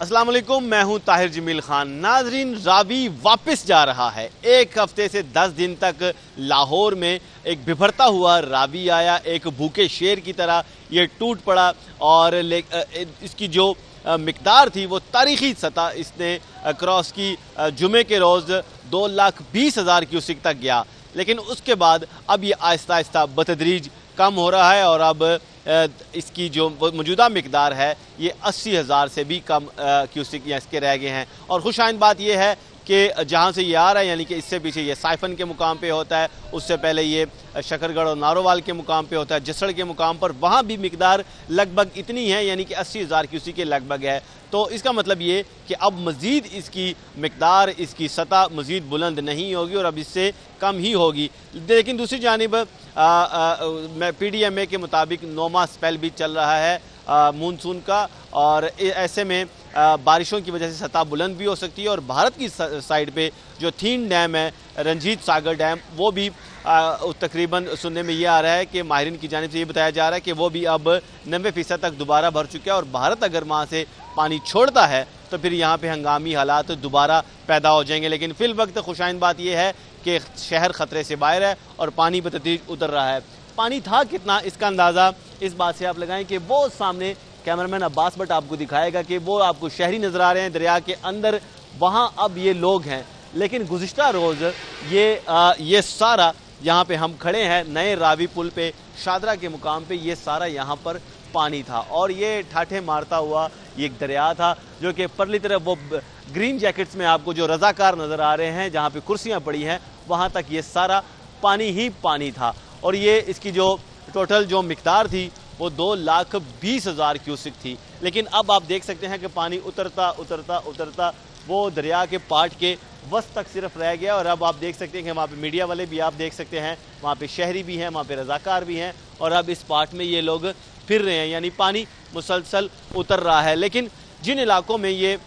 अस्सलाम वालेकुम, मैं हूं ताहिर जमील खान। नाजरीन, रावी वापस जा रहा है। एक हफ्ते से 10 दिन तक लाहौर में एक बिभरता हुआ रावी आया, एक भूखे शेर की तरह ये टूट पड़ा और इसकी जो मिकदार थी वो तारीखी सतह इसने क्रॉस की। जुमे के रोज़ 2,20,000 क्यूसिक तक गया, लेकिन उसके बाद अब ये आहिस्ता आहिस्ता बतदरीज कम हो रहा है और अब इसकी जो मौजूदा मिकदार है ये 80,000 से भी कम क्यूसिक इसके रह गए हैं। और खुशाइन बात यह है कि जहाँ से ये आ रहा है, यानी कि इससे पीछे ये साइफन के मुकाम पे होता है, उससे पहले ये शकरगढ़ और नारोवाल के मुकाम पे होता है, जसड़ के मुकाम पर, वहाँ भी मिकदार लगभग इतनी है, यानी कि 80,000 क्यूसिक के लगभग है। तो इसका मतलब ये कि अब मज़ीद इसकी मिकदार, इसकी सतह मज़ीद बुलंद नहीं होगी और अब इससे कम ही होगी। लेकिन दूसरी जानिब PDMA के मुताबिक 9 माह स्पेल भी चल रहा है मानसून का, और ऐसे में बारिशों की वजह से सतह बुलंद भी हो सकती है। और भारत की साइड पे जो थीन डैम है, रंजीत सागर डैम, वो भी तकरीबन सुनने में ये आ रहा है कि माहिरीन की जानिब से ये बताया जा रहा है कि वो भी अब 90% तक दोबारा भर चुका है। और भारत अगर वहाँ से पानी छोड़ता है तो फिर यहाँ पे हंगामी हालात दोबारा पैदा हो जाएंगे। लेकिन फिल वक्त खुशाइन बात यह है कि शहर ख़तरे से बाहर है और पानी बतदरीज उतर रहा है। पानी था कितना, इसका अंदाज़ा इस बात से आप लगाएं कि वो सामने कैमरामैन अब्बास भट्ट आपको दिखाएगा कि वो आपको शहरी नज़र आ रहे हैं दरिया के अंदर, वहाँ अब ये लोग हैं। लेकिन गुज़िश्ता रोज़ ये सारा यहाँ पे हम खड़े हैं नए रावी पुल पे, शादरा के मुकाम पे, ये सारा यहाँ पर पानी था और ये ठाठे मारता हुआ ये एक दरिया था जो कि परली तरफ वो ग्रीन जैकेट्स में आपको जो रज़ाकार नज़र आ रहे हैं, जहाँ पे कुर्सियाँ पड़ी हैं, वहाँ तक ये सारा पानी ही पानी था। और ये इसकी जो टोटल जो मिकदार थी वो 2,20,000 क्यूसिक थी। लेकिन अब आप देख सकते हैं कि पानी उतरता उतरता उतरता वो दरिया के पाट के वस्त तक सिर्फ रह गया। और अब आप देख सकते हैं कि वहाँ पे मीडिया वाले भी आप देख सकते हैं, वहाँ पे शहरी भी हैं, वहाँ पे रज़ाकार भी हैं, और अब इस पाट में ये लोग फिर रहे हैं, यानी पानी मुसलसल उतर रहा है। लेकिन जिन इलाकों में ये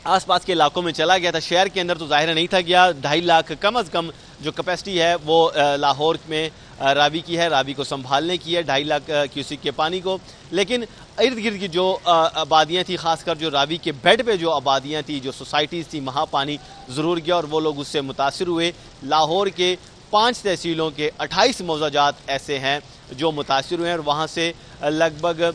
आसपास के इलाकों में चला गया था, शहर के अंदर तो ज़ाहिर नहीं था गया। 2.5 लाख कम अज़ कम जो कैपेसिटी है वो लाहौर में रावी की है, रावी को संभालने की है, 2.5 लाख क्यूसिक के पानी को। लेकिन इर्द गिर्द की जो आबादियाँ थी, ख़ासकर जो रावी के बेड पे जो आबादियाँ थी, जो सोसाइटीज़ थी, वहाँ पानी ज़रूर गया और वो लोग उससे मुतासिर हुए। लाहौर के 5 तहसीलों के 28 मौज़ाजात ऐसे हैं जो मुतासिर हुए हैं और वहाँ से लगभग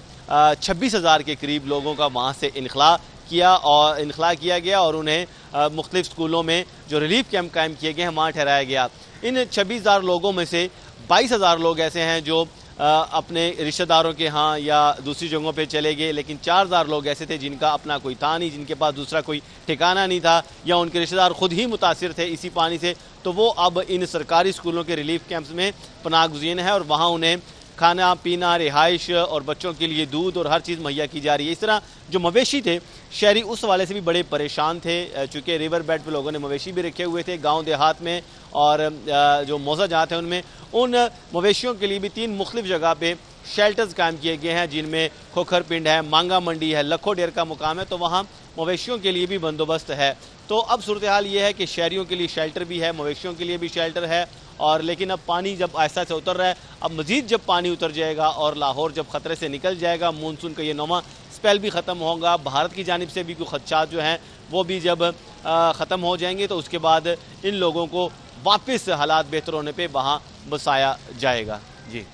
26,000 के करीब लोगों का वहाँ से इनखला किया गया और उन्हें मुख्तलिफ स्कूलों में जो रिलीफ कैंप कायम किए गए हैं वहाँ ठहराया गया। इन 26,000 लोगों में से 22,000 लोग ऐसे हैं जो अपने रिश्तेदारों के यहाँ या दूसरी जगहों पे चले गए, लेकिन 4,000 लोग ऐसे थे जिनका अपना कोई था नहीं, जिनके पास दूसरा कोई ठिकाना नहीं था, या उनके रिश्तेदार खुद ही मुतासिर थे इसी पानी से। तो वो अब इन सरकारी स्कूलों के रिलीफ कैंप्स में पनाह गुज़ीन है और वहाँ उन्हें खाना पीना, रिहाइश और बच्चों के लिए दूध और हर चीज़ मुहैया की जा रही है। इस तरह जो मवेशी थे, शहरी उस वाले से भी बड़े परेशान थे, चूँकि रिवर बेड पे लोगों ने मवेशी भी रखे हुए थे गांव देहात में, और जो मौज़ाजात हैं उनमें उन मवेशियों के लिए भी 3 मुख्तलिफ जगह पे शेल्टर्स कायम किए गए हैं, जिनमें खोखर पिंड है, मांगा मंडी है, लखो डेर का मुकाम है। तो वहाँ मवेशियों के लिए भी बंदोबस्त है। तो अब सूरत हाल ये है कि शहरियों के लिए शेल्टर भी है, मवेशियों के लिए भी शेल्टर है। और लेकिन अब पानी जब आहिस्ता से उतर रहा है, अब मज़ीद जब पानी उतर जाएगा और लाहौर जब ख़तरे से निकल जाएगा, मानसून का ये 9वां स्पेल भी ख़त्म होगा, भारत की जानिब से भी कुछ खदशात जो हैं वो भी जब ख़त्म हो जाएंगे, तो उसके बाद इन लोगों को वापस हालात बेहतर होने पर वहाँ बसाया जाएगा। जी।